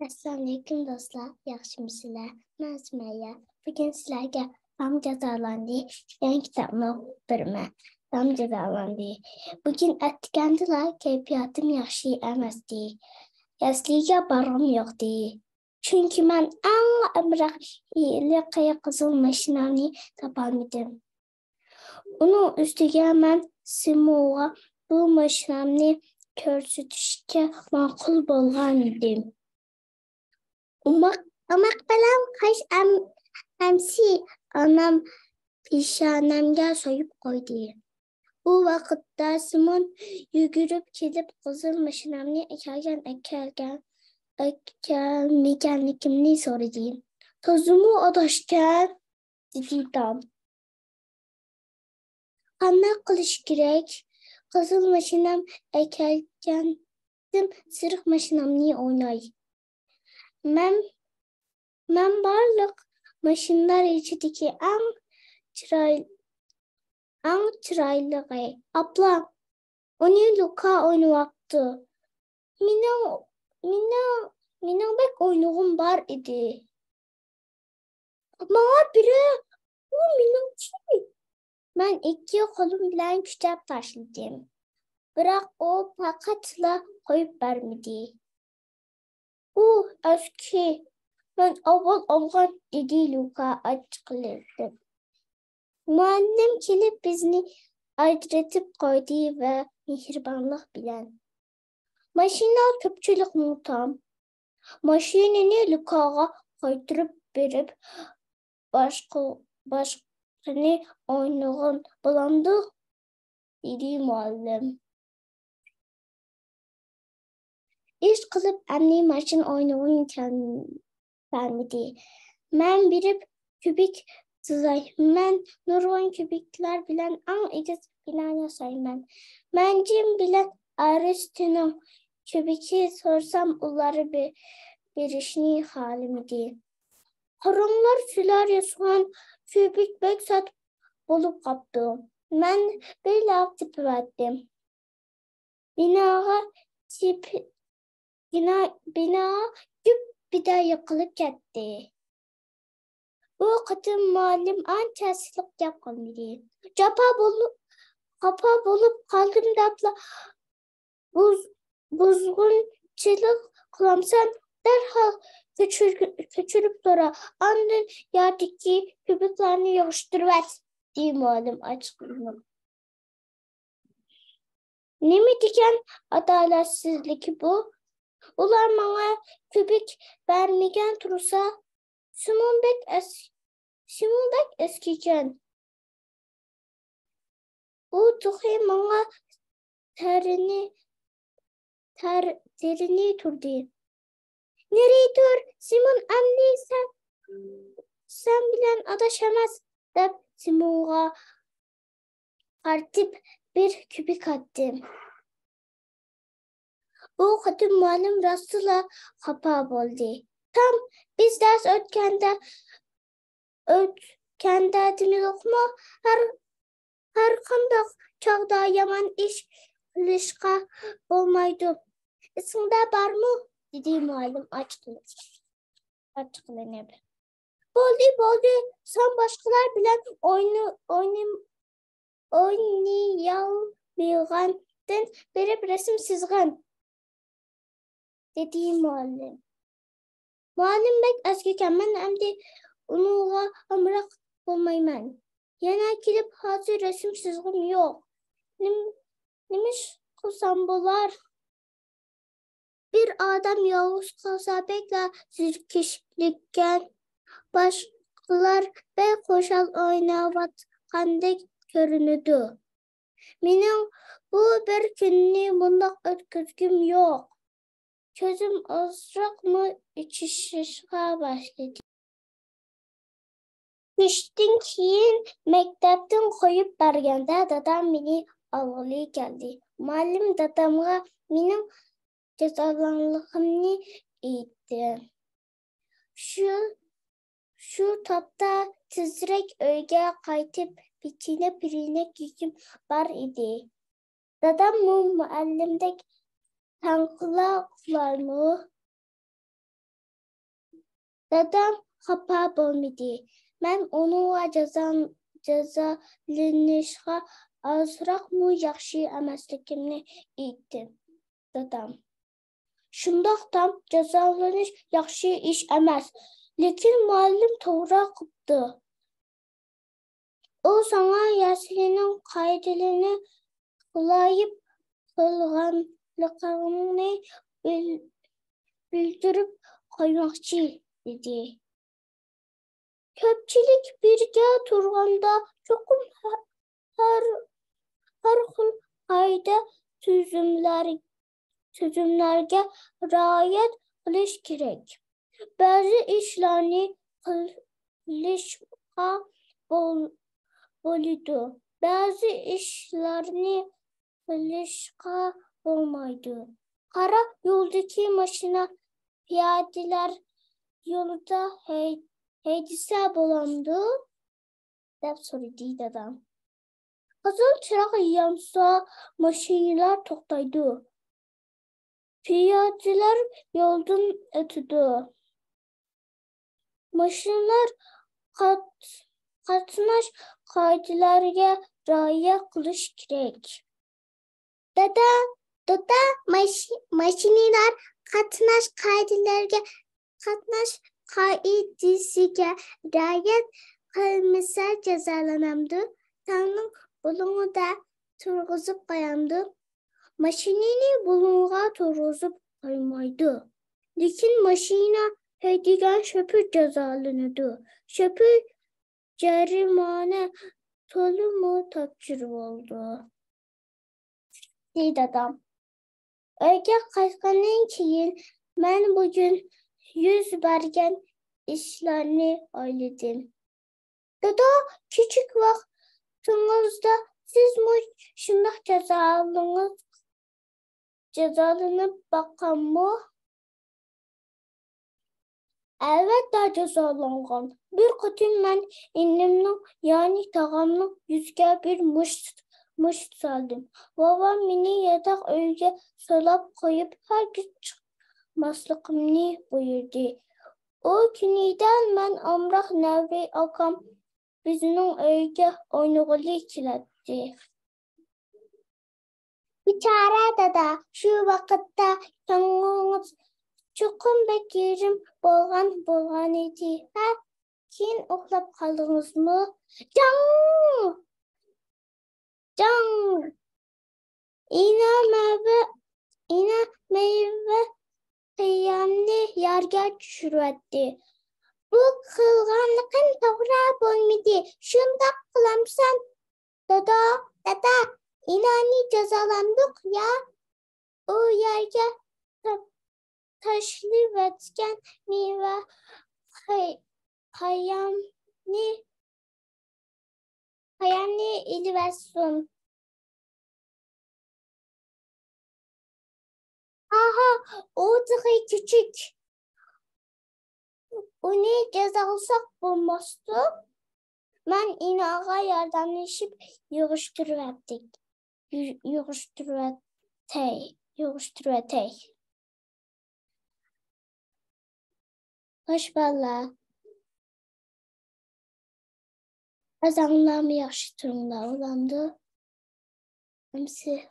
Assalamu alaykum do'stlar, yaxshimisizlar? Men Sumayya. Bugun sizlarga Dam jazolandi degan kitobni o'qib beraman. Dam jazolandi. Bugun aytgandilar, kayfiyatim yaxshi emasdi. Yasliga borgim yo'qdi. Chunki men eng avvalgi qizil mashinamni topolmadim. Uning ustiga men Simoga bu mashinamni ko'rsatishga ma'qul bo'lgan edim. Umak bilan qash amsi onam peshonamga so'yib qo'ydi. U vaqtda Simon yugurib kelib qizil mashinamni ekalmaganligimni so'radi. To'zimi adashgan dedi Tom. Qanday qilish kerak? Qizil mashinam ekalgandim, sirq mashinamni o'ynay. Men barliq mashinalar ichidagi eng chiroylig'i. Abla, uni Luka o'ynayapti. Mening bek o'ynag'im bor edi. Menga biri, u meningchi. Men ikki qo'lim bilan kuchab tashladim. Biroq u faqatla qo'yib bermadi. U eski, men avval olgan dedi Luka achchiqlanib. Muallim kelib bizni ajratib qo'ydi va mehribonlik bilan. Mashina ko'pchilikni Tom. Mashinani Lukaga qaytarib berib, boshqani o'ynag'in bo'lamdi, dedi muallim. İş qilib amni mashin o'ynag'im kelmadi. Men berib kubik chizayman. Nurg'un kubiklar bilan eng egiz bino yasayman. Men Jim bilan Aristoning kubiki so'rsam ular berishni xohlamadi. Qaranglar, sizlar yasagan kubik bek sot bo'lib qopti. Men belav tipavatdim. Bino güppida yiqilib ketdi. Bu qatim muallim ancha silliq gap qilmadi. Xafa bo'lib qoldim debla buzg'unchilik qilamsan, darhol ko'chirib tura. Ondan yerdagi kubiklarni yig'ishtirib et, dedi muallim achchiqlanib. Nima degan adolatsizlik bu? Ular menga kubik bermagan tursa, Simon bek eskigan. U tuxi menga terini turdi. Nereye Simon amni sen bilan adashamaz deb Simonga qartib bir kubik atdim. Bu qatim muallim rostla xafa bo'ldi. Tam biz dars o'tganda demizmi, har qanday chog'da yomon ish qilishga bo'lmaydi. Esingda bormi? dedi muallim achchiqlanib. Bo'ldi. Sen boshqalar bilan o'ynayolmayotgandan berib rasm chizgin, dedi muallim. Muallim bek eskigan, men endi unuga amroq bo'lmayman. Yana kelib hozir rasm chizgim yo'q. Nima qilsam bo'lar? Bir odam yolg'iz qolsa bekla zirkishlikkan, boshqalar beqo'shal o'ynayotgandek ko'rinadi. Mening bu bir kunni bundoq o'tkazgim yo'q. Ko'zim ozroqmi ichishishga boshladi. Tushdan keyin maktabdan qo'yib berganda dadam meni olg'ili keldi. Muallim dadamga mening jazolanganligimni aytdi. Shu topda tezroq uyga qaytib bichina pirinak yeyishim bor edi. Dadam muallimdek tanqila qilarmi? Dadam xəpa bolmadı. Mən onunla cəzalanışqa azraqmı yaxşı əməslikimni etdim. Dadam. Şundaqdan cəzalanış yaxşı iş əməz. Lakin müəllim toğra qıpdı. O sana yəslinin qaydələrini qılayıb qılğanlıqlarını bildirib qoymaqçı dedi. Köpçülük birgə turğanda çoxum hər xil qayda tüzümlərə riayət qilish kerak. Bəzi işlərni qilishqa bo'ladi. Bəzi işlərni qilishqa bo'lmaydi. Qara yo'ldagi mashina piyodalar yo'lida haydasa bo'lamdi? deb so'radi dadam. Qizil chiroq yansa mashinalar to'xtaydi. Piyodalar yo'ldan o'tadi. Mashinalar qatnash qoidalariga rioya qilish kerak. Dada, mashinalar qatnash qoidasiga rioya qilmasa jazolanadi. Tanning bulung'ida turg'izib qo'yamdi. Mashinani bulung'a turg'izib qo'ymaydi. Lekin mashina haydagan shoför jazolanadi. Shoför jarimani to'limi topshirib oldi. Deydi dadam. Uyga qaytgandan keyin men bugun yuz bergan ishlarni o'yladim. Dada, kichik vaqtingizda sizmi shunday jazolanib boqqanmi? Albatta jazolangan. Bir qatim men innimning, ya'ni tog'amning yuziga bir musht soldim. Bobam meni yotoq uyga solib qo'yib, hargiz chiqmasligimni buyurdi. O kunidan men Omroq Navri akam bizning uyga o'ynag'ili keladi. Bichora dada, shu vaqtda ko'nglingiz cho'qim bekirim bo'lgan edi. Ha, keyin uxlab qoldingizmi? Jang! Ina meyve qiyamni yerga tushirdi. Bu qilganligim to'g'ri bo'lmadi. Shundoq qilamsan, dada, inani jazolandik ya. U yerga tashlayotgan meva qayamni ilvasun. Aha, o daha küçük. Onu cezalasak bulmazdı. Ben inağa yardımlaşıp yığıştırvatay. Hoş balla. Azanlarımı yaxşı durumda olandı. Hepsi